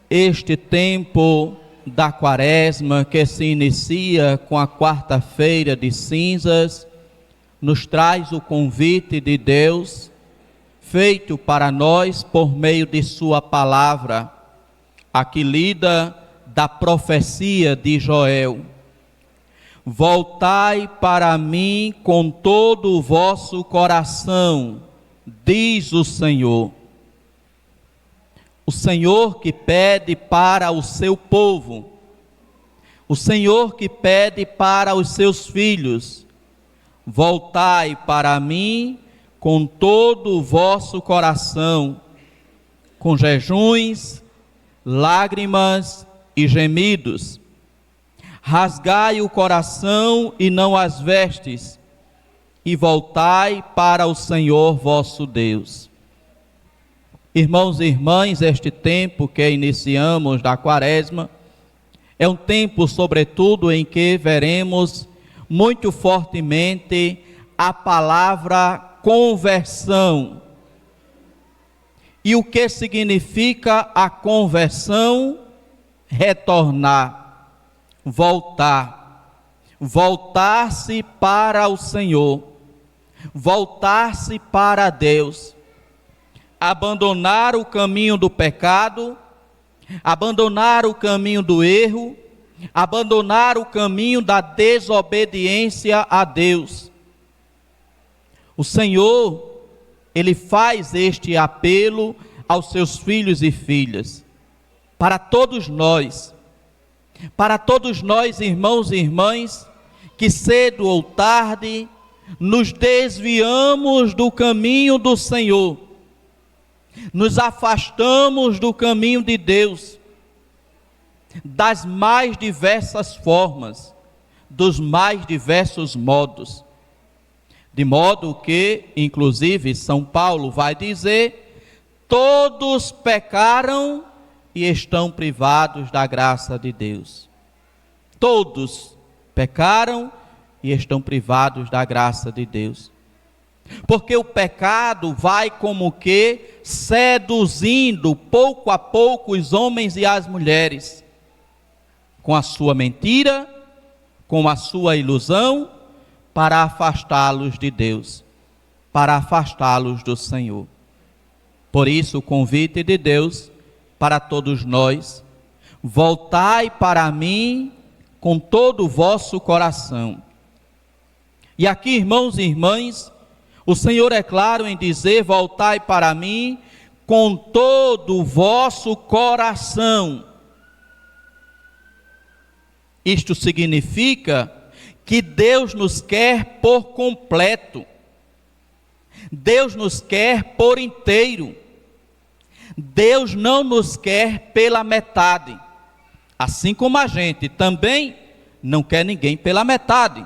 Este tempo da Quaresma, que se inicia com a quarta-feira de cinzas, nos traz o convite de Deus, feito para nós por meio de sua palavra, aqui lida da profecia de Joel. Voltai para mim com todo o vosso coração, diz o Senhor. O Senhor que pede para o seu povo, o Senhor que pede para os seus filhos: voltai para mim com todo o vosso coração, com jejuns, lágrimas e gemidos. Rasgai o coração e não as vestes, e voltai para o Senhor vosso Deus. Irmãos e irmãs, este tempo que iniciamos da Quaresma é um tempo, sobretudo, em que veremos muito fortemente a palavra conversão. E o que significa a conversão? Retornar, voltar-se para o Senhor, voltar-se para Deus. Abandonar o caminho do pecado, abandonar o caminho do erro, abandonar o caminho da desobediência a Deus. O Senhor, Ele faz este apelo aos seus filhos e filhas, para todos nós, irmãos e irmãs, que cedo ou tarde nos desviamos do caminho do Senhor, nos afastamos do caminho de Deus, das mais diversas formas, dos mais diversos modos, de modo que, inclusive, São Paulo vai dizer: todos pecaram e estão privados da graça de Deus. Todos pecaram e estão privados da graça de Deus. Porque o pecado vai como que seduzindo pouco a pouco os homens e as mulheres, com a sua mentira, com a sua ilusão, para afastá-los de Deus, para afastá-los do Senhor. Por isso o convite de Deus para todos nós: voltai para mim com todo o vosso coração. E aqui, irmãos e irmãs, o Senhor é claro em dizer: voltai para mim com todo o vosso coração. Isto significa que Deus nos quer por completo. Deus nos quer por inteiro. Deus não nos quer pela metade. Assim como a gente também não quer ninguém pela metade.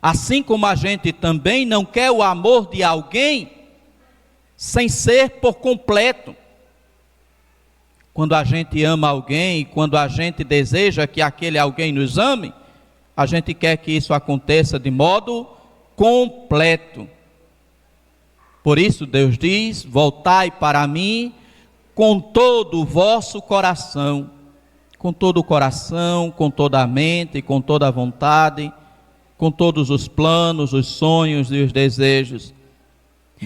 Assim como a gente também não quer o amor de alguém sem ser por completo. Quando a gente ama alguém, quando a gente deseja que aquele alguém nos ame, a gente quer que isso aconteça de modo completo. Por isso Deus diz: voltai para mim com todo o vosso coração, com todo o coração, com toda a mente, com toda a vontade, com todos os planos, os sonhos e os desejos.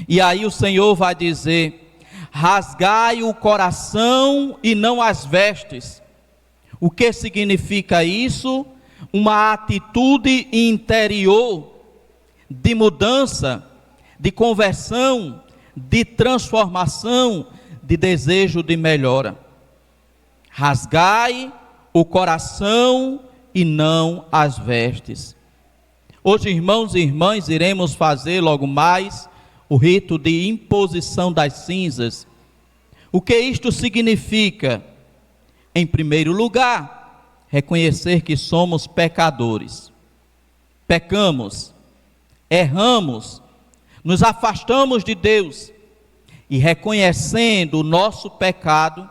E aí o Senhor vai dizer: rasgai o coração e não as vestes. O que significa isso? Uma atitude interior de mudança, de conversão, de transformação, de desejo de melhora. Rasgai o coração e não as vestes. Hoje, irmãos e irmãs, iremos fazer logo mais o rito de imposição das cinzas. O que isto significa? Em primeiro lugar, reconhecer que somos pecadores. Pecamos, erramos, nos afastamos de Deus, e reconhecendo o nosso pecado,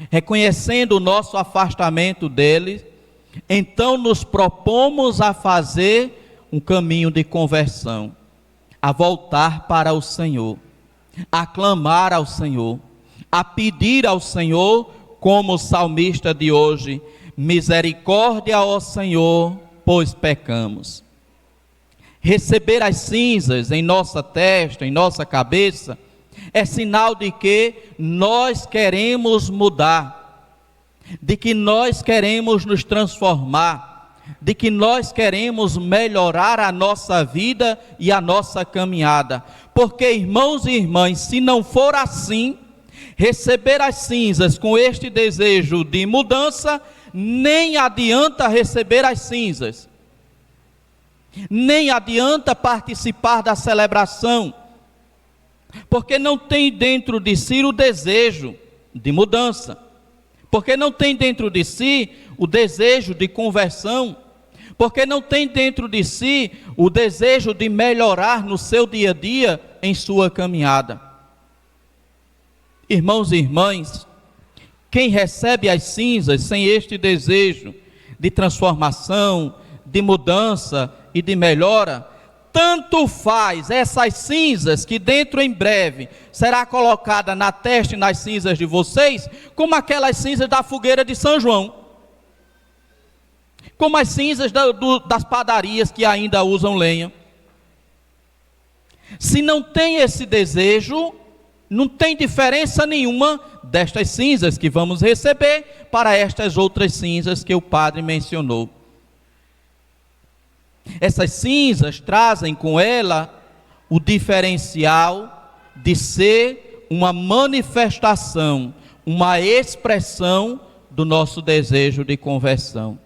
reconhecendo o nosso afastamento dele, então nos propomos a fazer um caminho de conversão, a voltar para o Senhor, a clamar ao Senhor, a pedir ao Senhor, como o salmista de hoje: misericórdia, ó Senhor, pois pecamos. Receber as cinzas em nossa testa, em nossa cabeça, é sinal de que nós queremos mudar, de que nós queremos nos transformar, de que nós queremos melhorar a nossa vida e a nossa caminhada. Porque, irmãos e irmãs, se não for assim, receber as cinzas com este desejo de mudança, nem adianta receber as cinzas, nem adianta participar da celebração, porque não tem dentro de si o desejo de mudança, porque não tem dentro de si o desejo de conversão, porque não tem dentro de si o desejo de melhorar no seu dia a dia, em sua caminhada. Irmãos e irmãs, quem recebe as cinzas sem este desejo de transformação, de mudança e de melhora, tanto faz essas cinzas que dentro em breve será colocada na testa e nas cinzas de vocês, como aquelas cinzas da fogueira de São João, como as cinzas das padarias que ainda usam lenha. Se não tem esse desejo, não tem diferença nenhuma destas cinzas que vamos receber para estas outras cinzas que o padre mencionou. Essas cinzas trazem com ela o diferencial de ser uma manifestação, uma expressão do nosso desejo de conversão,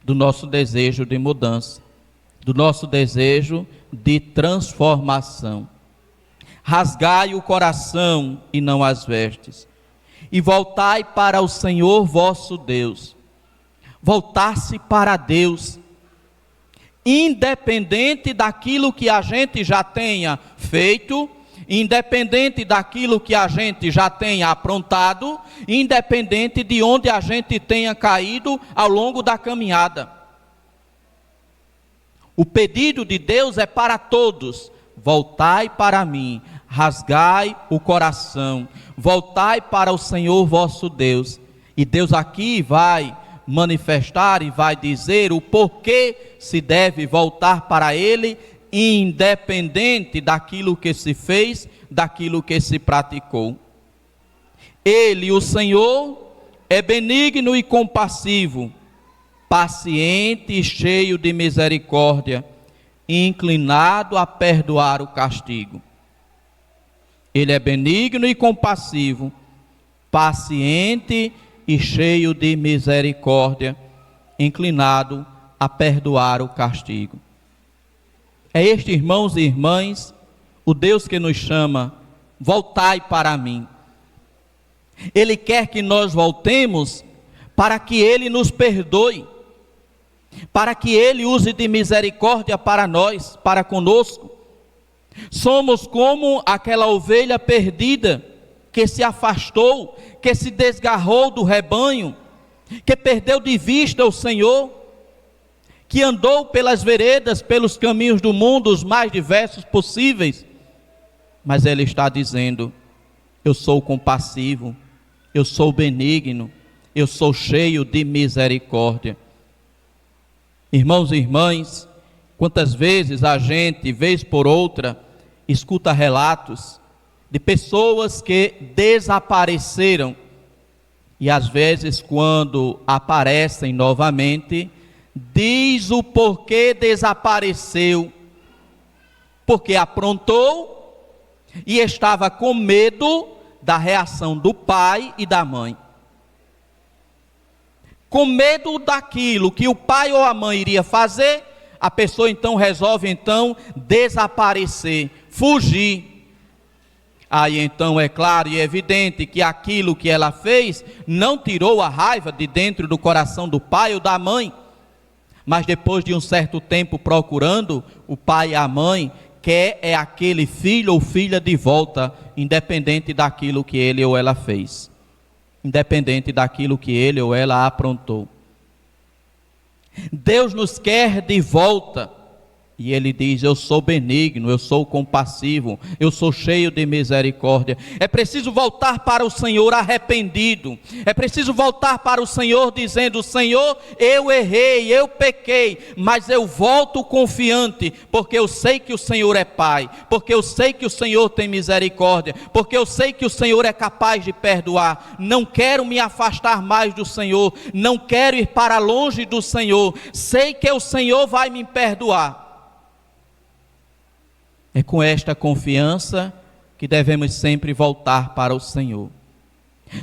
do nosso desejo de mudança, do nosso desejo de transformação. Rasgai o coração e não as vestes, e voltai para o Senhor vosso Deus. Voltar-se para Deus, independente daquilo que a gente já tenha feito, independente daquilo que a gente já tenha aprontado, independente de onde a gente tenha caído ao longo da caminhada. O pedido de Deus é para todos: voltai para mim, rasgai o coração, voltai para o Senhor vosso Deus. E Deus aqui vai manifestar e vai dizer o porquê se deve voltar para Ele, independente daquilo que se fez, daquilo que se praticou. Ele, o Senhor, é benigno e compassivo, paciente e cheio de misericórdia, inclinado a perdoar o castigo. Ele é benigno e compassivo, paciente e cheio de misericórdia, inclinado a perdoar o castigo. É este, irmãos e irmãs, o Deus que nos chama: voltai para mim. Ele quer que nós voltemos para que Ele nos perdoe, para que Ele use de misericórdia para nós, para conosco. Somos como aquela ovelha perdida, que se afastou, que se desgarrou do rebanho, que perdeu de vista o Senhor, que andou pelas veredas, pelos caminhos do mundo, os mais diversos possíveis. Mas Ele está dizendo: eu sou compassivo, eu sou benigno, eu sou cheio de misericórdia. Irmãos e irmãs, quantas vezes a gente, vez por outra, escuta relatos de pessoas que desapareceram, e às vezes quando aparecem novamente, diz o porquê desapareceu, porque aprontou e estava com medo da reação do pai e da mãe, com medo daquilo que o pai ou a mãe iria fazer. A pessoa então resolve desaparecer, fugir. Aí então é claro e evidente que aquilo que ela fez não tirou a raiva de dentro do coração do pai ou da mãe, mas depois de um certo tempo procurando, o pai e a mãe quer é aquele filho ou filha de volta, independente daquilo que ele ou ela fez, independente daquilo que ele ou ela aprontou. Deus nos quer de volta, E ele diz: eu sou benigno, eu sou compassivo, eu sou cheio de misericórdia. É preciso voltar para o Senhor arrependido. É preciso voltar para o Senhor dizendo: Senhor, eu errei, eu pequei, mas eu volto confiante, porque eu sei que o Senhor é Pai, porque eu sei que o Senhor tem misericórdia, porque eu sei que o Senhor é capaz de perdoar. Não quero me afastar mais do Senhor, não quero ir para longe do Senhor. Sei que o Senhor vai me perdoar. É com esta confiança que devemos sempre voltar para o Senhor.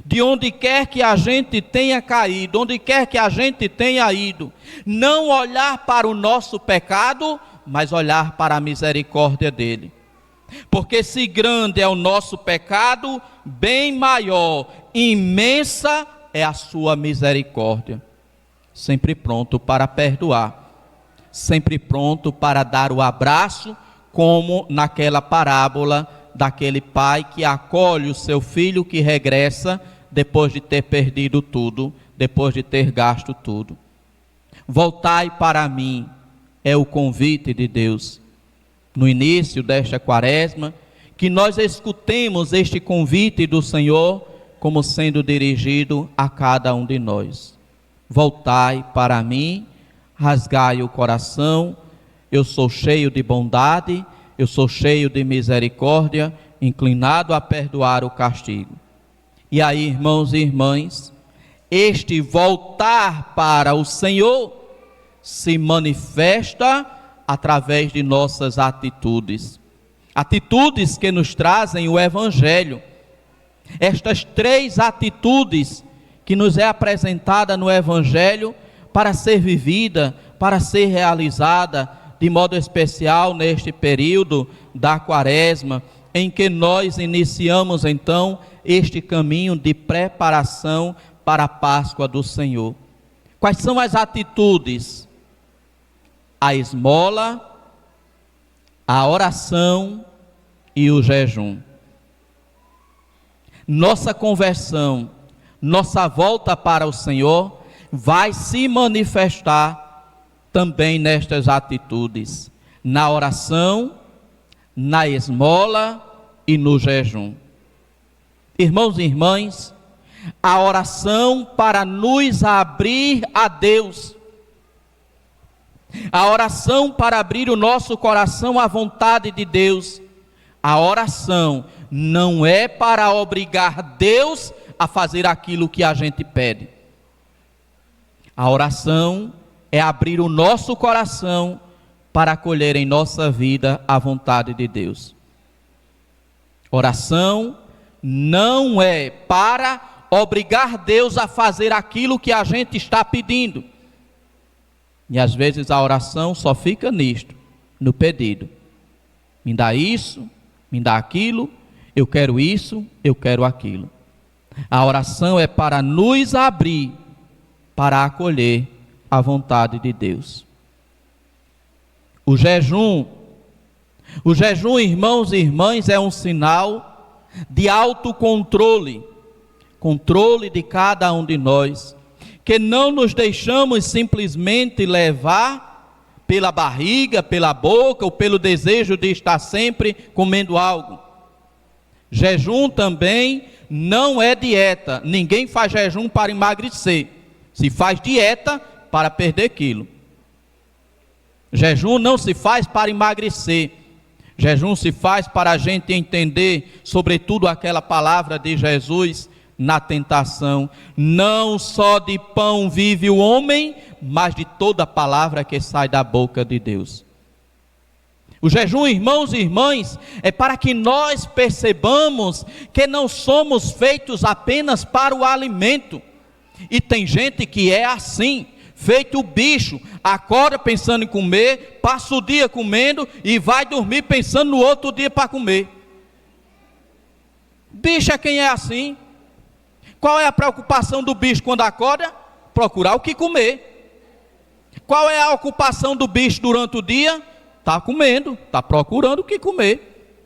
De onde quer que a gente tenha caído, onde quer que a gente tenha ido, não olhar para o nosso pecado, mas olhar para a misericórdia dele. Porque se grande é o nosso pecado, bem maior, imensa é a sua misericórdia. Sempre pronto para perdoar, sempre pronto para dar o abraço, como naquela parábola daquele pai que acolhe o seu filho que regressa depois de ter perdido tudo, depois de ter gasto tudo. Voltai para mim, é o convite de Deus. No início desta quaresma, que nós escutemos este convite do Senhor como sendo dirigido a cada um de nós. Voltai para mim, rasgai o coração. Eu sou cheio de bondade, eu sou cheio de misericórdia, inclinado a perdoar o castigo. E aí, irmãos e irmãs, este voltar para o Senhor se manifesta através de nossas atitudes. Atitudes que nos trazem o Evangelho. Estas 3 atitudes que nos é apresentada no Evangelho para ser vivida, para ser realizada, de modo especial neste período da quaresma, em que nós iniciamos então este caminho de preparação para a Páscoa do Senhor. Quais são as atitudes? A esmola, a oração e o jejum. Nossa conversão, nossa volta para o Senhor vai se manifestar também nestas atitudes, na oração, na esmola e no jejum. Irmãos e irmãs, a oração para nos abrir a Deus, a oração para abrir o nosso coração à vontade de Deus, a oração não é para obrigar Deus a fazer aquilo que a gente pede. A oração é abrir o nosso coração para acolher em nossa vida a vontade de Deus. Oração não é para obrigar Deus a fazer aquilo que a gente está pedindo. E às vezes a oração só fica nisto, no pedido. Me dá isso, me dá aquilo, eu quero isso, eu quero aquilo. A oração é para nos abrir, para acolher a vontade de Deus. O jejum, irmãos e irmãs, é um sinal de autocontrole, controle de cada um de nós, que não nos deixamos simplesmente levar pela barriga, pela boca ou pelo desejo de estar sempre comendo algo. Jejum também não é dieta. Ninguém faz jejum para emagrecer. Se faz dieta para perder quilo. Jejum não se faz para emagrecer. Jejum se faz para a gente entender, sobretudo aquela palavra de Jesus na tentação: não só de pão vive o homem, mas de toda palavra que sai da boca de Deus. O jejum, irmãos e irmãs, é para que nós percebamos que não somos feitos apenas para o alimento. E tem gente que é assim, feito o bicho, acorda pensando em comer, passa o dia comendo e vai dormir pensando no outro dia para comer. Bicho é quem é assim. Qual é a preocupação do bicho quando acorda? Procurar o que comer. Qual é a ocupação do bicho durante o dia? Está comendo, está procurando o que comer.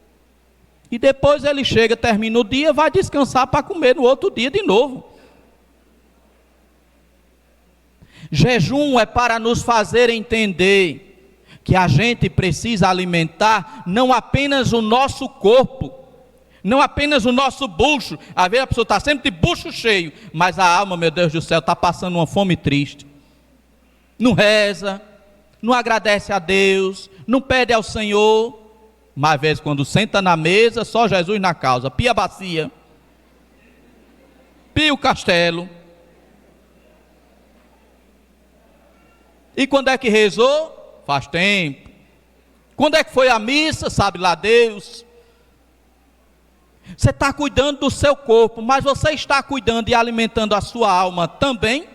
E depois ele chega, termina o dia, vai descansar para comer no outro dia de novo. Jejum é para nos fazer entender que a gente precisa alimentar não apenas o nosso corpo, não apenas o nosso bucho. Às vezes a pessoa está sempre de bucho cheio, mas a alma, meu Deus do céu, está passando uma fome triste. Não reza, não agradece a Deus, não pede ao Senhor. Mas às vezes quando senta na mesa, só Jesus na causa. Pia a bacia, pia o castelo. E quando é que rezou? Faz tempo. Quando é que foi à missa? Sabe lá Deus. Você está cuidando do seu corpo, mas você está cuidando e alimentando a sua alma também?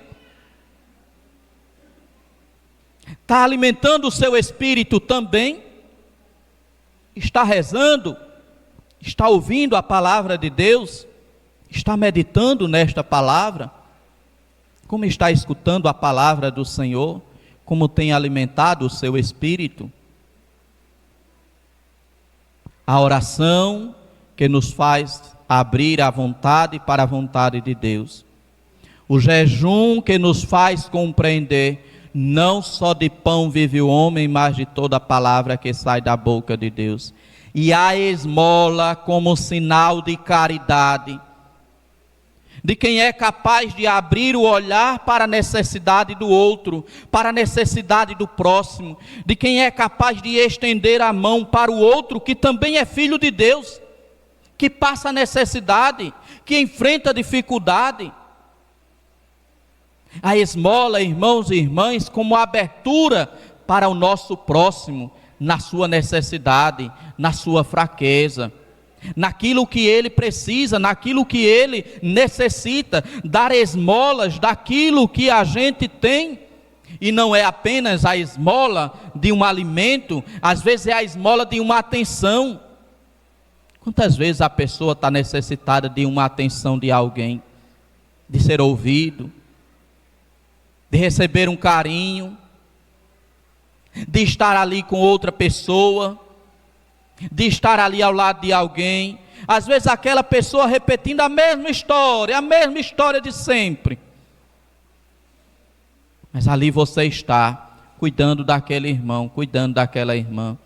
Está alimentando o seu espírito também? Está rezando? Está ouvindo a palavra de Deus? Está meditando nesta palavra? Como está escutando a palavra do Senhor? Como tem alimentado o seu espírito? A oração que nos faz abrir a vontade para a vontade de Deus. O jejum que nos faz compreender, não só de pão vive o homem, mas de toda a palavra que sai da boca de Deus. E a esmola como sinal de caridade, de quem é capaz de abrir o olhar para a necessidade do outro, para a necessidade do próximo, de quem é capaz de estender a mão para o outro, que também é filho de Deus, que passa necessidade, que enfrenta dificuldade. A esmola, irmãos e irmãs, como abertura para o nosso próximo, na sua necessidade, na sua fraqueza, naquilo que ele precisa, naquilo que ele necessita, dar esmolas daquilo que a gente tem. E não é apenas a esmola de um alimento, às vezes é a esmola de uma atenção. Quantas vezes a pessoa está necessitada de uma atenção de alguém, de ser ouvido, de receber um carinho, de estar ali com outra pessoa, de estar ali ao lado de alguém. Às vezes aquela pessoa repetindo a mesma história de sempre. Mas ali você está, cuidando daquele irmão, cuidando daquela irmã,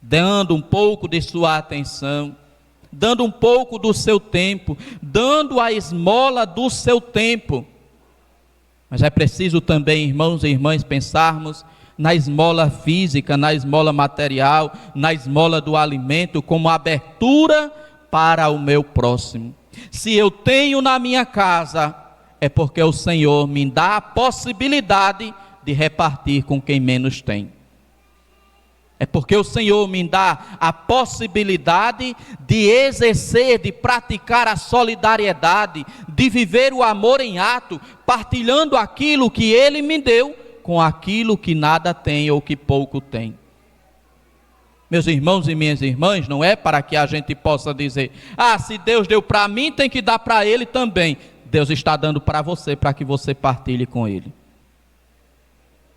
dando um pouco de sua atenção, dando um pouco do seu tempo, dando a esmola do seu tempo. Mas é preciso também, irmãos e irmãs, pensarmos na esmola física, na esmola material, na esmola do alimento, como abertura para o meu próximo. Se eu tenho na minha casa, é porque o Senhor me dá a possibilidade de repartir com quem menos tem. É porque o Senhor me dá a possibilidade de exercer, de praticar a solidariedade, de viver o amor em ato, partilhando aquilo que Ele me deu com aquilo que nada tem ou que pouco tem. Meus irmãos e minhas irmãs, não é para que a gente possa dizer: se Deus deu para mim, tem que dar para Ele também. Deus está dando para você, para que você partilhe com Ele,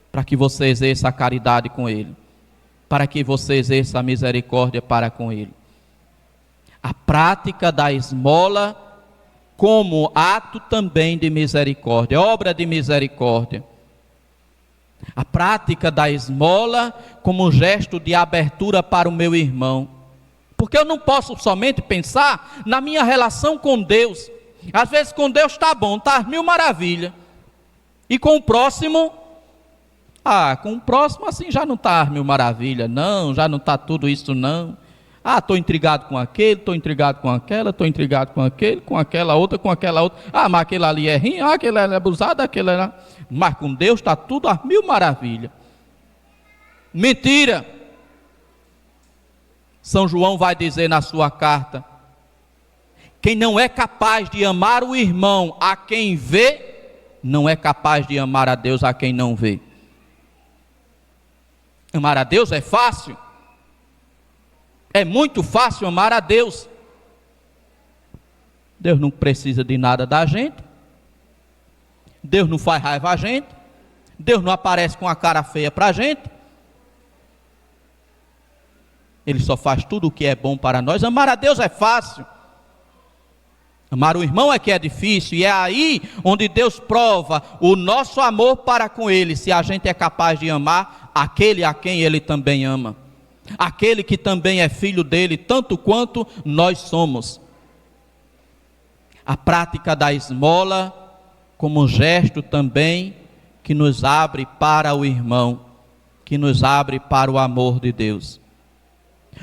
para que você exerça a caridade com Ele, para que você exerça a misericórdia para com Ele. A prática da esmola como ato também de misericórdia, obra de misericórdia. A prática da esmola como gesto de abertura para o meu irmão. Porque eu não posso somente pensar na minha relação com Deus. Às vezes com Deus está bom, está mil maravilhas. E com o próximo... com o próximo assim já não está mil maravilha, não, já não está tudo isso não. Estou intrigado com aquele, estou intrigado com aquela, estou intrigado com aquele, com aquela outra, mas aquele ali é ruim, aquele ali é abusado, aquele ali... Mas com Deus está tudo a mil maravilha. Mentira! São João vai dizer na sua carta: quem não é capaz de amar o irmão a quem vê, não é capaz de amar a Deus a quem não vê. Amar a Deus é fácil. É muito fácil amar a Deus. Deus não precisa de nada da gente. Deus não faz raiva a gente. Deus não aparece com a cara feia para a gente. Ele só faz tudo o que é bom para nós. Amar a Deus é fácil. Amar o irmão é que é difícil, e é aí onde Deus prova o nosso amor para com Ele, se a gente é capaz de amar aquele a quem Ele também ama, aquele que também é filho dele, tanto quanto nós somos. A prática da esmola, como um gesto também que nos abre para o irmão, que nos abre para o amor de Deus.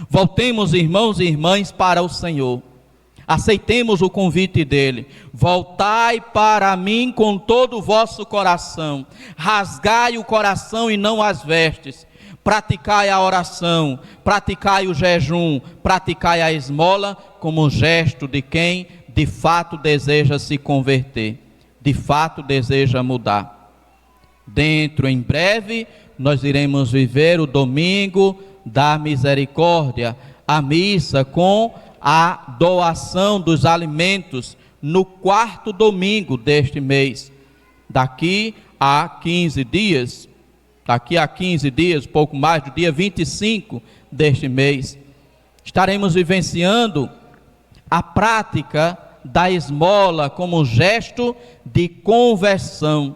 Voltemos, irmãos e irmãs, para o Senhor. Aceitemos o convite dele. Voltai para mim com todo o vosso coração. Rasgai o coração e não as vestes. Praticai a oração, praticai o jejum, praticai a esmola como um gesto de quem de fato deseja se converter, de fato deseja mudar. Em breve, nós iremos viver o domingo da misericórdia, a missa com a doação dos alimentos no 4º domingo deste mês. Daqui a 15 dias, pouco mais do dia 25 deste mês, estaremos vivenciando a prática da esmola como um gesto de conversão,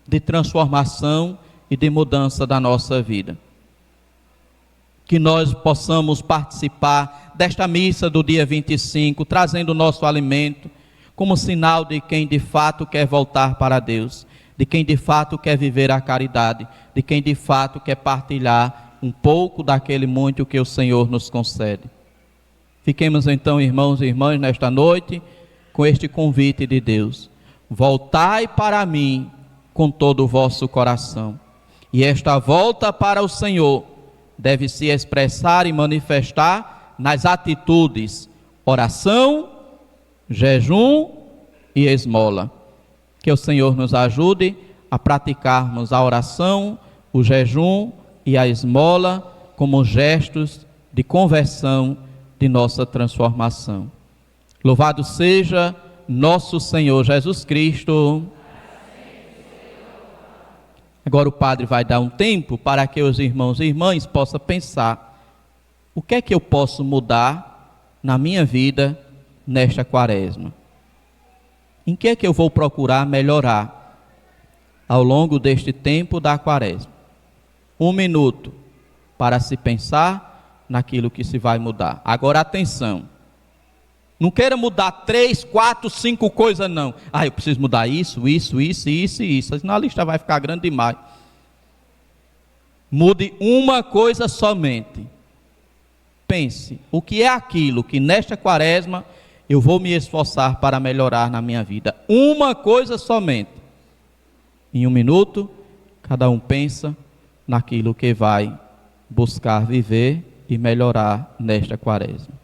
de transformação e de mudança da nossa vida. Que nós possamos participar desta missa do dia 25, trazendo o nosso alimento, como sinal de quem de fato quer voltar para Deus, de quem de fato quer viver a caridade, de quem de fato quer partilhar um pouco daquele muito que o Senhor nos concede. Fiquemos então, irmãos e irmãs, nesta noite, com este convite de Deus. Voltai para mim com todo o vosso coração. E esta volta para o Senhor deve se expressar e manifestar nas atitudes: oração, jejum e esmola. Que o Senhor nos ajude a praticarmos a oração, o jejum e a esmola como gestos de conversão, de nossa transformação. Louvado seja nosso Senhor Jesus Cristo. Agora o padre vai dar um tempo para que os irmãos e irmãs possam pensar: o que é que eu posso mudar na minha vida nesta quaresma? Em que é que eu vou procurar melhorar ao longo deste tempo da quaresma? 1 minuto para se pensar naquilo que se vai mudar. Agora atenção, não queira mudar 3, 4, 5 coisas não. Eu preciso mudar isso, senão a lista vai ficar grande demais. Mude uma coisa somente. Pense, o que é aquilo que nesta quaresma eu vou me esforçar para melhorar na minha vida? Uma coisa somente. Em 1 minuto, cada um pensa naquilo que vai buscar viver e melhorar nesta quaresma.